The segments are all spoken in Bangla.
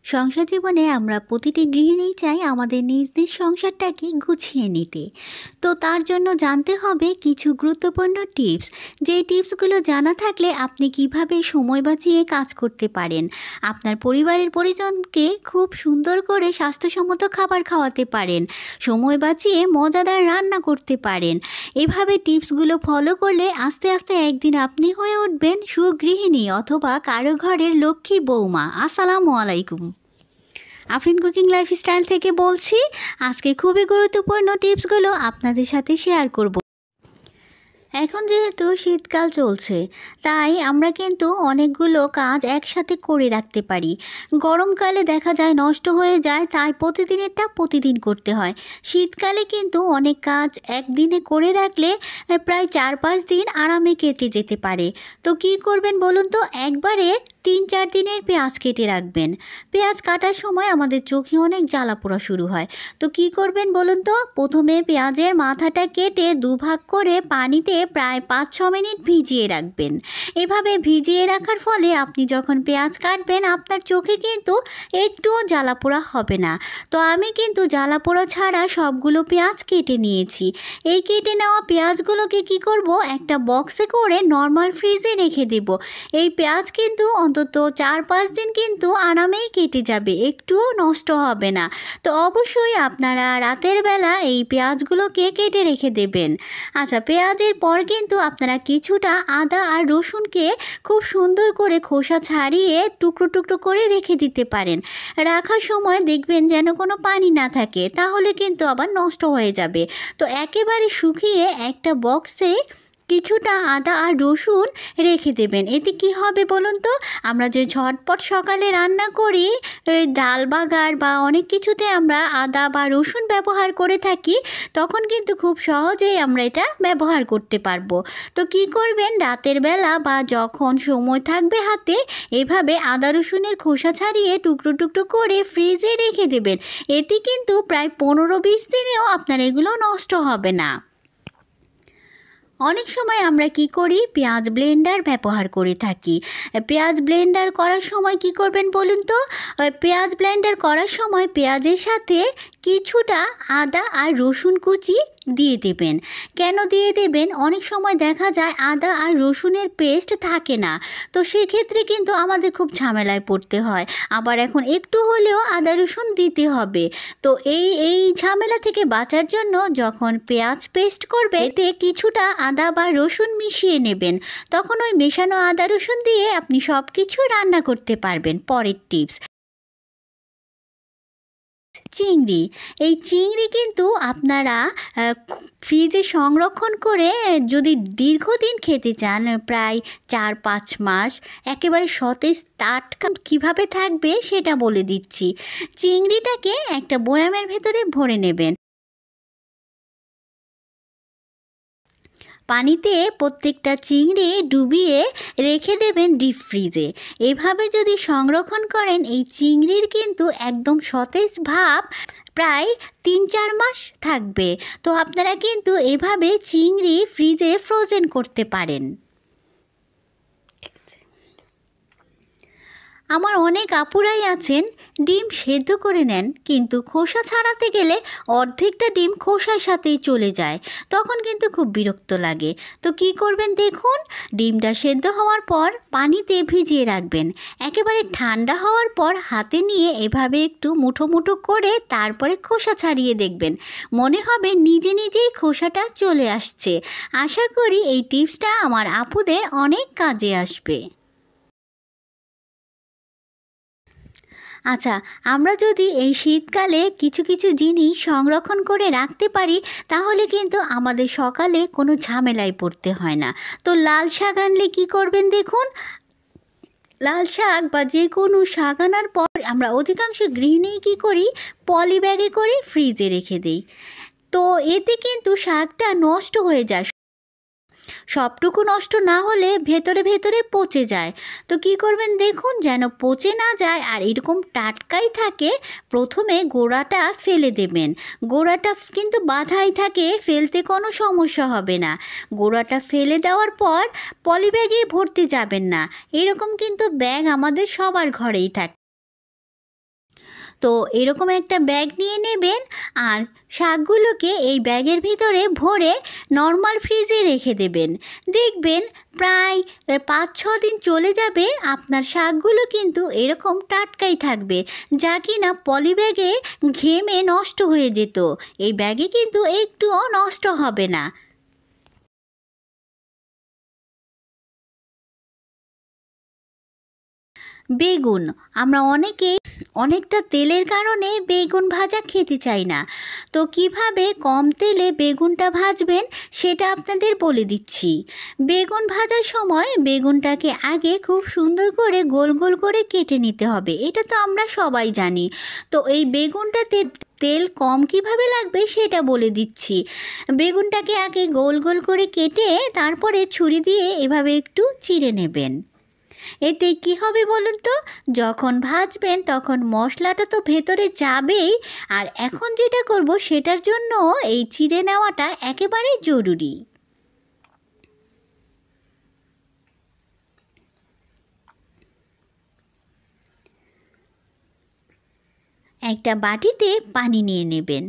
সংসার জীবনে আমরা প্রতিটি গৃহিণী চাই আমাদের নিজ নিজ সংসারটাকে গুছিয়ে নিতে। তো তার জন্য জানতে হবে কিছু গুরুত্বপূর্ণ টিপস, যেই টিপসগুলো জানা থাকলে আপনি কিভাবে সময় বাঁচিয়ে কাজ করতে পারেন, আপনার পরিবারের পরিজনকে খুব সুন্দর করে স্বাস্থ্যসম্মত খাবার খাওয়াতে পারেন, সময় বাঁচিয়ে মজাদার রান্না করতে পারেন। এভাবে টিপসগুলো ফলো করলে আস্তে আস্তে একদিন আপনি হয়ে উঠবেন সুগৃহিণী অথবা কারো ঘরের লক্ষ্মী বৌমা। আসসালামু আলাইকুম। আফরিন কুকিং লাইফস্টাইল থেকে বলছি। আজকে খুবই গুরুত্বপূর্ণ টিপসগুলো আপনাদের সাথে শেয়ার করব। এখন যেহেতু শীতকাল চলছে, তাই আমরা কিন্তু অনেকগুলো কাজ একসাথে করে রাখতে পারি। গরমকালে দেখা যায় নষ্ট হয়ে যায়, তাই প্রতিদিনেরটা প্রতিদিন করতে হয়। শীতকালে কিন্তু অনেক কাজ একদিনে করে রাখলে প্রায় 4-5 দিন আরামে কেটে যেতে পারে। তো কি করবেন বলুন তো? একবারে 3-4 দিনের পেঁয়াজ কেটে রাখবেন। পেঁয়াজ কাটার সময় আমাদের চোখে অনেক জ্বালা পোড়া শুরু হয়। তো কি করবেন বলুন তো? প্রথমে পেঁয়াজের মাথাটা কেটে দুভাগ করে পানিতে প্রায় 5-6 মিনিট ভিজিয়ে রাখবেন। এভাবে ভিজিয়ে রাখার ফলে আপনি যখন পেঁয়াজ কাটবেন আপনার চোখে কিন্তু একটুও জ্বালা পোড়া হবে না। তো আমি কিন্তু জ্বালা পোড়া ছাড়া সবগুলো পেঁয়াজ কেটে নিয়েছি। এই কেটে নেওয়া পেঁয়াজগুলোকে কি করব, একটা বক্সে করে নর্মাল ফ্রিজে রেখে দেব। এই পেঁয়াজ কিন্তু অন্তত 4-5 দিন কিন্তু আরামেই কেটে যাবে, একটুও নষ্ট হবে না। তো অবশ্যই আপনারা রাতের বেলা এই পেঁয়াজগুলোকে কেটে রেখে দেবেন। আচ্ছা, পেঁয়াজের পর কিন্তু আপনারা কিছুটা আদা আর রসুনকে খুব সুন্দর করে খোসা ছাড়িয়ে টুকরো টুকরো করে রেখে দিতে পারেন। রাখার সময় দেখবেন যেন কোনো পানি না থাকে, তাহলে কিন্তু আবার নষ্ট হয়ে যাবে। তো একেবারে শুকিয়ে একটা বক্সে কিছুটা আদা আর রসুন রেখে দেবেন। এতে কি হবে বলুন তো? আমরা যে ঝটপট সকালে রান্না করি, ডাল বাগার বা অনেক কিছুতে আমরা আদা বা রসুন ব্যবহার করে থাকি, তখন কিন্তু খুব সহজেই আমরা এটা ব্যবহার করতে পারবো। তো কি করবেন, রাতের বেলা বা যখন সময় থাকবে হাতে, এভাবে আদা রসুনের খোসা ছাড়িয়ে টুকরো টুকরো করে ফ্রিজে রেখে দেবেন। এতে কিন্তু প্রায় 15-20 দিনেও আপনার এগুলো নষ্ট হবে না। অনেক সময় আমরা কি করি, পেঁয়াজ ব্লেন্ডার ব্যবহার করে থাকি। পেঁয়াজ ব্লেন্ডার করার সময় কি করবেন বলুন তো? পেঁয়াজ ব্লেন্ডার করার সময় পেঁয়াজের সাথে কিছুটা আদা আর রসুন কুচি দিয়ে দেবেন। কেন দিয়ে দেবেন? অনেক সময় দেখা যায় আদা আর রসুনের পেস্ট থাকে না, তো সেক্ষেত্রে কিন্তু আমাদের খুব ঝামেলায় পড়তে হয়। আবার এখন একটু হলেও আদা রসুন দিতে হবে। তো এই ঝামেলা থেকে বাঁচার জন্য যখন পেঁয়াজ পেস্ট করবে, এতে কিছুটা আদা বা রসুন মিশিয়ে নেবেন। তখন ওই মেশানো আদা রসুন দিয়ে আপনি সব কিছু রান্না করতে পারবেন। পরের টিপস, চিংড়ি। এই চিংড়ি কিন্তু আপনারা ফ্রিজে সংরক্ষণ করে যদি দীর্ঘদিন খেতে চান, প্রায় 4-5 মাস একেবারে সতেজ টাটকা কীভাবে থাকবে সেটা বলে দিচ্ছি। চিংড়িটাকে একটা বয়ামের ভেতরে ভরে নেবেন। পানিতে প্রত্যেকটা চিংড়ি ডুবিয়ে রেখে দেবেন ডিপ ফ্রিজে। এভাবে যদি সংরক্ষণ করেন, এই চিংড়ির কিন্তু একদম সতেজ ভাব প্রায় 3-4 মাস থাকবে। তো আপনারা কিন্তু এভাবে চিংড়ি ফ্রিজে ফ্রোজেন করতে পারেন। আমার অনেক আপুরাই আছেন ডিম সেদ্ধ করে নেন, কিন্তু খোসা ছাড়াতে গেলে অর্ধেকটা ডিম খোসার সাথেই চলে যায়, তখন কিন্তু খুব বিরক্ত লাগে। তো কি করবেন দেখুন, ডিমটা সেদ্ধ হওয়ার পর পানিতে ভিজিয়ে রাখবেন। একেবারে ঠান্ডা হওয়ার পর হাতে নিয়ে এভাবে একটু মুঠো মুঠো করে তারপরে খোসা ছাড়িয়ে দেখবেন, মনে হবে নিজে নিজেই খোসাটা চলে আসছে। আশা করি এই টিপসটা আমার আপুদের অনেক কাজে আসবে। আচ্ছা, আমরা যদি এই শীতকালে কিছু কিছু জিনিস সংরক্ষণ করে রাখতে পারি, তাহলে কিন্তু আমাদের সকালে কোনো ঝামেলায় পড়তে হয় না। তো লাল শাক আনলে কী করবেন দেখুন, লাল শাক বা যে কোনো শাক আনার পর আমরা অধিকাংশ গৃহিণী কী করি, পলি ব্যাগে করে ফ্রিজে রেখে দিই। তো এতে কিন্তু শাকটা নষ্ট হয়ে যায়, সবটুকু নষ্ট না হলে ভেতরে ভেতরে পচে যায়। তো কি করবেন দেখুন, যেন পচে না যায় আর এরকম টাটকাই থাকে, প্রথমে গোড়াটা ফেলে দেবেন। গোড়াটা কিন্তু বাঁধাই থাকে, ফেলতে কোনো সমস্যা হবে না। গোড়াটা ফেলে দেওয়ার পর পলিব্যাগে ভরতে যাবেন না, এরকম কিন্তু ব্যাগ আমাদের সবার ঘরেই থাকে। তো এরকম একটা ব্যাগ নিয়ে নেবেন আর শাকগুলোকে এই ব্যাগের ভিতরে ভরে নর্মাল ফ্রিজে রেখে দেবেন। দেখবেন প্রায় 5-6 দিন চলে যাবে, আপনার শাকগুলো কিন্তু এরকম টাটকাই থাকবে, যা কিনা পলি ব্যাগে ঘেমে নষ্ট হয়ে যেত। এই ব্যাগে কিন্তু একটুও নষ্ট হবে না। বেগুন, আমরা অনেকটা তেলের কারণে বেগুন ভাজা খেতে চাই না। তো কিভাবে কম তেলে বেগুনটা ভাজবেন সেটা আপনাদের বলে দিচ্ছি। বেগুন ভাজার সময় বেগুনটাকে আগে খুব সুন্দর করে গোল গোল করে কেটে নিতে হবে, এটা তো আমরা সবাই জানি। তো এই বেগুনটাতে তেল কম কিভাবে লাগবে সেটা বলে দিচ্ছি। বেগুনটাকে আগে গোল গোল করে কেটে তারপরে ছুরি দিয়ে এভাবে একটু চিড়ে নেবেন। এতে কি হবে বলুন তো, যখন ভাজবেন তখন মশলাটা তো ভেতরে যাবেই, আর এখন যেটা করব সেটার জন্য এই চিড়ে নেওয়াটা একেবারেই জরুরি। একটা বাটিতে পানি নিয়ে নেবেন।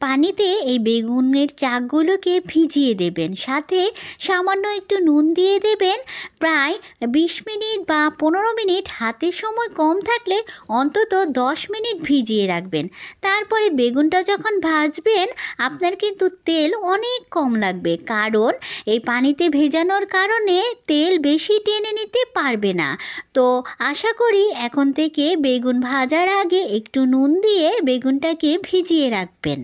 পানিতে এই বেগুনের চাকগুলোকে ভিজিয়ে দেবেন, সাথে সামান্য একটু নুন দিয়ে দেবেন। প্রায় 20 মিনিট বা 15 মিনিট, হাতে সময় কম থাকলে অন্তত 10 মিনিট ভিজিয়ে রাখবেন। তারপরে বেগুনটা যখন ভাজবেন আপনার কিন্তু তেল অনেক কম লাগবে, কারণ এই পানিতে ভেজানোর কারণে তেল বেশি টেনে নিতে পারবে না। তো আশা করি এখন থেকে বেগুন ভাজার আগে একটু নুন দিয়ে বেগুনটাকে ভিজিয়ে রাখবেন।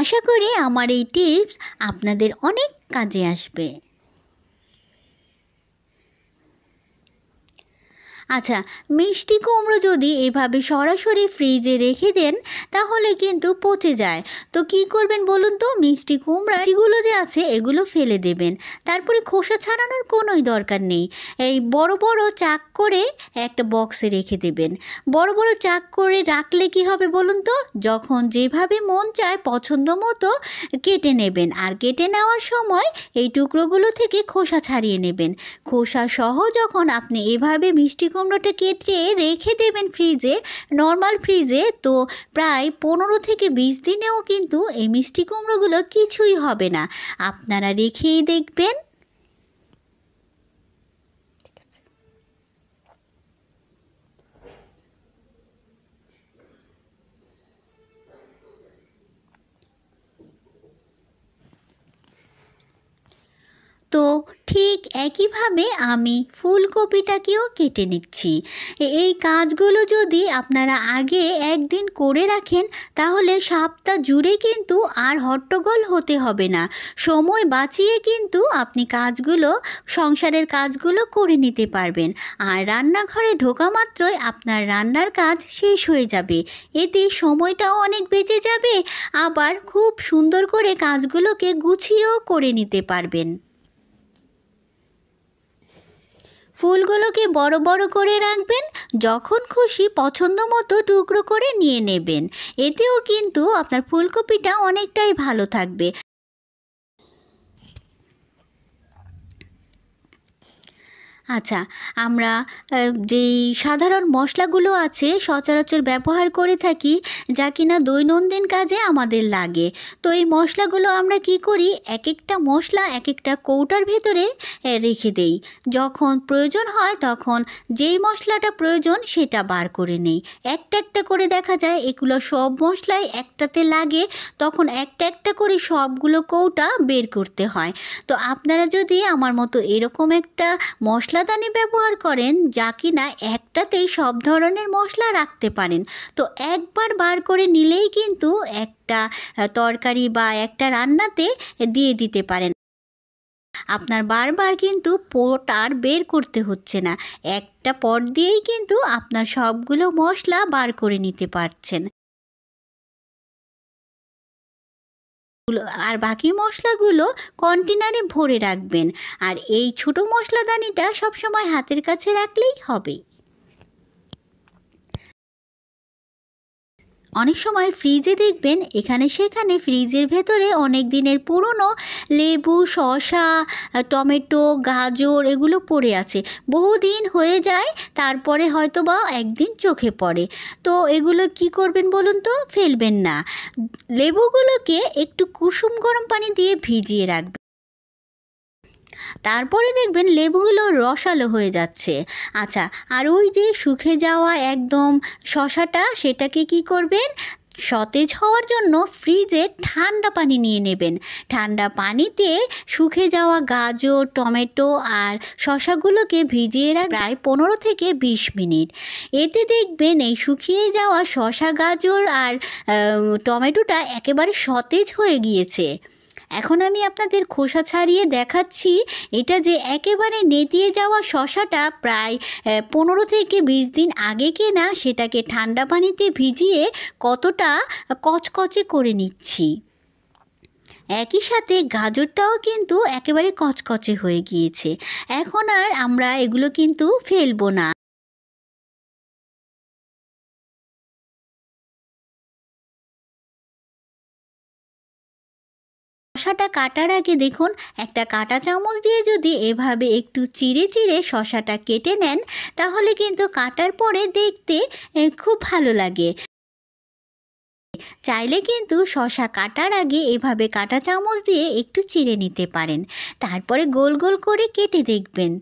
আশা করি আমার এই টিপস আপনাদের অনেক কাজে আসবে। আচ্ছা, মিষ্টি কুমড়ো যদি এভাবে সরাসরি ফ্রিজে রেখে দেন তাহলে কিন্তু পচে যায়। তো কি করবেন বলুন তো, মিষ্টি কুমড়া যেগুলো যে আছে এগুলো ফেলে দেবেন, তারপরে খোসা ছাড়ানোর কোনোই দরকার নেই। এই বড় বড় চাক করে একটা বক্সে রেখে দেবেন। বড় বড় চাক করে রাখলে কি হবে বলুন তো, যখন যেভাবে মন চায় পছন্দ মতো কেটে নেবেন, আর কেটে নেওয়ার সময় এই টুকরোগুলো থেকে খোসা ছাড়িয়ে নেবেন। খোসা সহ যখন আপনি এভাবে মিষ্টি কুমড়োটা কেটে রেখে দেবেন ফ্রিজে, নর্মাল ফ্রিজে, তো প্রায় 15 থেকে 20 দিনেও কিন্তু এই মিষ্টি কুমড়োগুলো কিছুই হবে না। আপনারা রেখেই দেখবেন। তো ঠিক একইভাবে আমি ফুলকপিটাকেও কেটে নিচ্ছি। এই কাজগুলো যদি আপনারা আগে একদিন করে রাখেন তাহলে সপ্তাহ জুড়ে কিন্তু আর হট্টগোল হতে হবে না। সময় বাঁচিয়ে কিন্তু আপনি সংসারের কাজগুলো করে নিতে পারবেন, আর রান্নাঘরে ঢোকা মাত্রই আপনার রান্নার কাজ শেষ হয়ে যাবে। এতে সময়টাও অনেক বেঁচে যাবে, আবার খুব সুন্দর করে কাজগুলোকে গুছিয়েও করে নিতে পারবেন। ফুলগুলোকে বড় বড় করে রাখবেন, যখন খুশি পছন্দ মতো টুকরো করে নিয়ে নেবেন। এতেও কিন্তু আপনার ফুলকপিটা অনেকটাই ভালো থাকবে। আচ্ছা, আমরা যেই সাধারণ মশলাগুলো আছে সচরাচর ব্যবহার করে থাকি, যা কিনা দৈনন্দিন কাজে আমাদের লাগে। তো এই মশলাগুলো আমরা কি করি, এক একটা মশলা এক একটা কৌটার ভেতরে রেখে দেই। যখন প্রয়োজন হয় তখন যেই মশলাটা প্রয়োজন সেটা বার করে নেই। একটা একটা করে দেখা যায় এগুলো সব মশলাই একটাতে লাগে, তখন একটা একটা করে সবগুলো কৌটা বের করতে হয়। তো আপনারা যদি আমার মতো এরকম একটা মশলাদানি ব্যবহার করেন যা কিনা একটাতেই সব ধরনের মশলা রাখতে পারেন, তো একবার বার করে নিলেই কিন্তু একটা তরকারি বা একটা রান্নাতে দিয়ে দিতে পারেন। আপনার বারবার কিন্তু পট আর বের করতে হচ্ছে না, একটা পট দিয়েই কিন্তু আপনার সবগুলো মশলা বার করে নিতে পারছেন। আর বাকি মশলাগুলো কন্টেনারে ভরে রাখবেন, আর এই ছোট মশলাদানিটা সবসময় হাতের কাছে রাখলেই হবে। অনেক সময় ফ্রিজে দেখবেন এখানে সেখানে ফ্রিজের ভেতরে অনেক দিনের পুরনো লেবু, শসা, টমেটো, গাজর এগুলো পড়ে আছে, বহুদিন হয়ে যায়, তারপরে হয়তো বা একদিন চোখে পড়ে। তো এগুলো কি করবেন বলুন তো? ফেলবেন না। লেবুগুলোকে একটু কুসুম গরম পানি দিয়ে ভিজিয়ে রাখবেন, তারপরে দেখবেন লেবুগুলো রসালো হয়ে যাচ্ছে। আচ্ছা, আর ওই যে শুকিয়ে যাওয়া একদম শসাটা, সেটাকে কি করবেন? সতেজ হওয়ার জন্য ফ্রিজে ঠান্ডা পানি নিয়ে নেবেন। ঠান্ডা পানিতে শুকিয়ে যাওয়া গাজর, টমেটো আর শসাগুলোকে ভিজিয়ে রাখ প্রায় 15 থেকে 20 মিনিট। এতে দেখবেন এই শুকিয়ে যাওয়া শসা, গাজর আর টমেটোটা একেবারে সতেজ হয়ে গিয়েছে। এখন আমি আপনাদের খোসা ছাড়িয়ে দেখাচ্ছি। এটা যে একেবারে নেতিয়ে যাওয়া শসাটা প্রায় 15 থেকে 20 দিন আগে কেনা, সেটাকে ঠান্ডা পানিতে ভিজিয়ে কতটা কচকচে করে নিচ্ছি। একই সাথে গাজরটাও কিন্তু একেবারে কচকচে হয়ে গিয়েছে। এখন আর আমরা এগুলো কিন্তু ফেলবো না। শসাটা কাটার আগে দেখুন, একটা কাঁটা চামচ দিয়ে যদি এভাবে একটু চিড়ে চিড়ে শসাটা কেটে নেন, তাহলে কিন্তু কাটার পরে দেখতে খুব ভালো লাগে। চাইলে কিন্তু শসা কাটার আগে এভাবে কাঁটা চামচ দিয়ে একটু চিড়ে নিতে পারেন, তারপরে গোল গোল করে কেটে দেখবেন।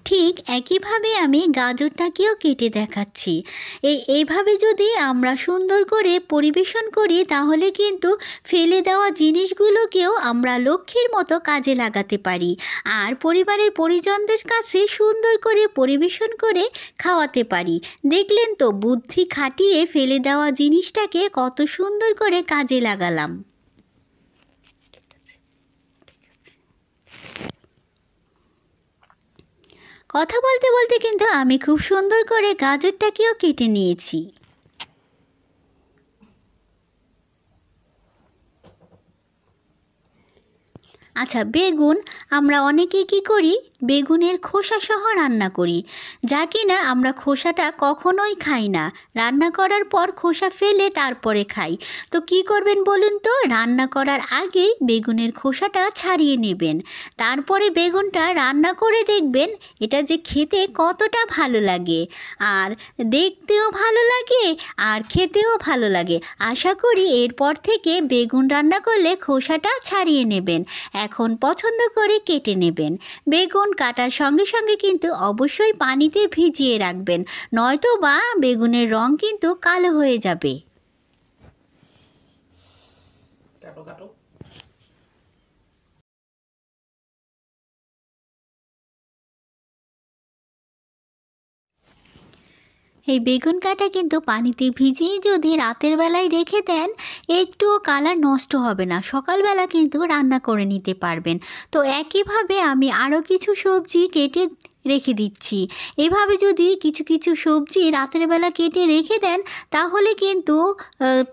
ঠিক একইভাবে আমি গাজরটাকেও কেটে দেখাচ্ছি। এইভাবে যদি আমরা সুন্দর করে পরিবেশন করি, তাহলে কিন্তু ফেলে দেওয়া জিনিসগুলোকেও আমরা লক্ষ্মীর মতো কাজে লাগাতে পারি, আর পরিবারের পরিজনদের কাছে সুন্দর করে পরিবেশন করে খাওয়াতে পারি। দেখলেন তো, বুদ্ধি খাটিয়ে ফেলে দেওয়া জিনিসটাকে কত সুন্দর করে কাজে লাগালাম। কথা বলতে বলতে কিন্তু আমি খুব সুন্দর করে গাজরটাকেও কেটে নিয়েছি। আচ্ছা, বেগুন আমরা অনেকে কি করি, বেগুনের খোসা সহ রান্না করি, যা কিনা আমরা খোসাটা কখনোই খাই না। রান্না করার পর খোসা ফেলে তারপরে খাই। তো কি করবেন বলুন তো? রান্না করার আগেই বেগুনের খোসাটা ছাড়িয়ে নেবেন, তারপরে বেগুনটা রান্না করে দেখবেন এটা যে খেতে কতটা ভালো লাগে, আর দেখতেও ভালো লাগে আর খেতেও ভালো লাগে। আশা করি এরপর থেকে বেগুন রান্না করলে খোসাটা ছাড়িয়ে নেবেন। এখন পছন্দ করে কেটে নেবেন। বেগুন কাটার সঙ্গে সঙ্গে কিন্তু অবশ্যই পানিতে ভিজিয়ে রাখবেন, নয়তো বা বেগুনের রং কিন্তু কালো হয়ে যাবে। এই বেগুন কাটা কিন্তু পানিতে ভিজিয়ে যদি রাতের বেলায় রেখে দেন, একটুও কালার নষ্ট হবে না, সকালবেলা কিন্তু রান্না করে নিতে পারবেন। তো একইভাবে আমি আরও কিছু সবজি কেটে রেখে দিচ্ছি। এভাবে যদি কিছু কিছু সবজি রাতের বেলা কেটে রেখে দেন, তাহলে কিন্তু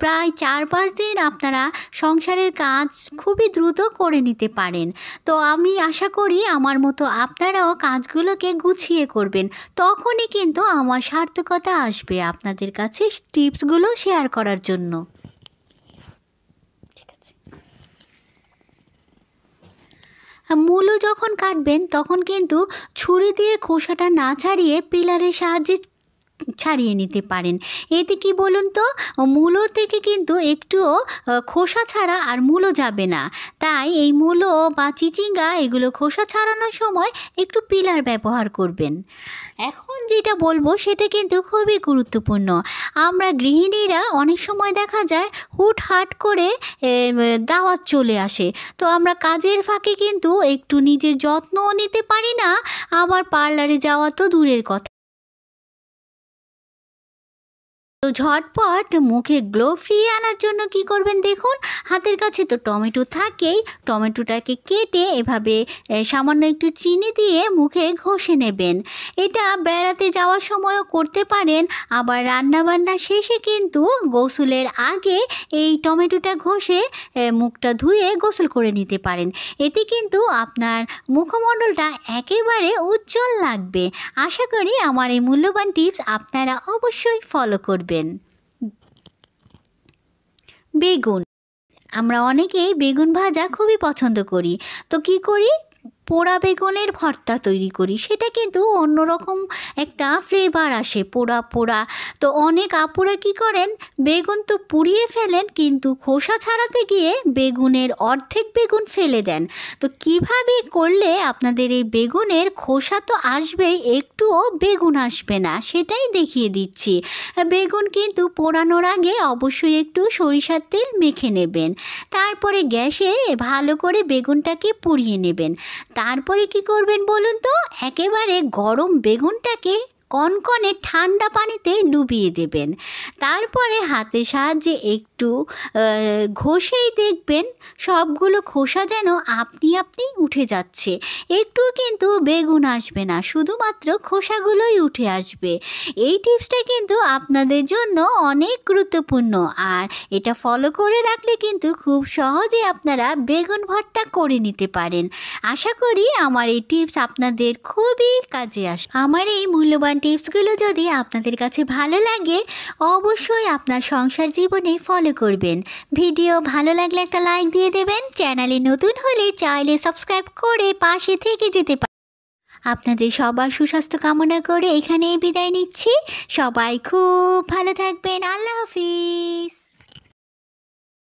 প্রায় 4-5 দিন আপনারা সংসারের কাজ খুবই দ্রুত করে নিতে পারেন। তো আমি আশা করি আমার মতো আপনারাও কাজগুলোকে গুছিয়ে করবেন, তখনই কিন্তু আমার সার্থকতা আসবে আপনাদের কাছে টিপসগুলো শেয়ার করার জন্য। মূলো যখন কাটবেন তখন কিন্তু ছুরি দিয়ে খোসাটা না ছাড়িয়ে পিলারের সাহায্যে ছাড়িয়ে নিতে পারেন। এতে কি বলুন তো, মূলো থেকে কিন্তু একটুও খোসা ছাড়া আর মূলো যাবে না। তাই এই মূলো বা চিচিঙ্গা এগুলো খোসা ছাড়ানোর সময় একটু পিলার ব্যবহার করবেন। এখন যেটা বলবো সেটা কিন্তু খুবই গুরুত্বপূর্ণ। আমরা গৃহিণীরা অনেক সময় দেখা যায় হুটহাট করে দাওয়াত চলে আসে, তো আমরা কাজের ফাঁকে কিন্তু একটু নিজের যত্নও নিতে পারি না, আবার পার্লারে যাওয়া তো দূরের কথা। তো ঝটপট মুখে গ্লো ফিরিয়ে আনার জন্য কি করবেন দেখুন, হাতের কাছে তো টমেটো থাকেই, টমেটোটাকে কেটে এভাবে সামান্য একটু চিনি দিয়ে মুখে ঘষে নেবেন। এটা বেড়াতে যাওয়ার সময়ও করতে পারেন, আবার রান্নাবান্না শেষে কিন্তু গোসলের আগে এই টমেটোটা ঘষে মুখটা ধুয়ে গোসল করে নিতে পারেন। এতে কিন্তু আপনার মুখমণ্ডলটা একেবারে উজ্জ্বল লাগবে। আশা করি আমার এই মূল্যবান টিপস আপনারা অবশ্যই ফলো করবেন। বেগুন, আমরা অনেকেই বেগুন ভাজা খুবই পছন্দ করি। তো কি করি, পোড়া বেগুনের ভর্তা তৈরি করি। সেটা কিন্তু অন্যরকম একটা ফ্লেভার আসে, পোড়া পোড়া। তো অনেক আপুরা কি করেন, বেগুন তো পুড়িয়ে ফেলেন, কিন্তু খোসা ছাড়াতে গিয়ে বেগুনের অর্ধেক বেগুন ফেলে দেন। তো কিভাবে করলে আপনাদের এই বেগুনের খোসা তো আসবেই, একটুও বেগুন আসবে না, সেটাই দেখিয়ে দিচ্ছি। বেগুন কিন্তু পোড়ানোর আগে অবশ্যই একটু সরিষার তেল মেখে নেবেন। তারপরে গ্যাসে ভালো করে বেগুনটাকে পুড়িয়ে নেবেন। তারপরে কি করবেন বলুন তো, একেবারে গরম বেগুনটাকে কনকনে ঠান্ডা পানিতে ডুবিয়ে দেবেন। তারপরে হাতের সাহায্যে একটু ঘষেই দেখবেন সবগুলো খোসা যেন আপনি উঠে যাচ্ছে। একটু কিন্তু বেগুন আসবে না, শুধুমাত্র খোসাগুলোই উঠে আসবে। এই টিপসটা কিন্তু আপনাদের জন্য অনেক গুরুত্বপূর্ণ, আর এটা ফলো করে রাখলে কিন্তু খুব সহজে আপনারা বেগুন ভর্তা করে নিতে পারেন। আশা করি আমার এই টিপস আপনাদের খুবই কাজে আসে। আমার এই মূল্যবান টিপসগুলো যদি আপনাদের কাছে ভালো লাগে, অবশ্যই আপনার সংসার জীবনে ফলো করবেন। ভিডিও ভালো লাগলে একটা লাইক দিয়ে দেবেন। চ্যানেলে নতুন হলে চাইলে সাবস্ক্রাইব করে পাশে থেকে যেতে পারেন। আপনাদের সবার সুস্বাস্থ্য কামনা করে এখানেই বিদায় নিচ্ছি। সবাই খুব ভালো থাকবেন। আল্লাহ হাফিজ।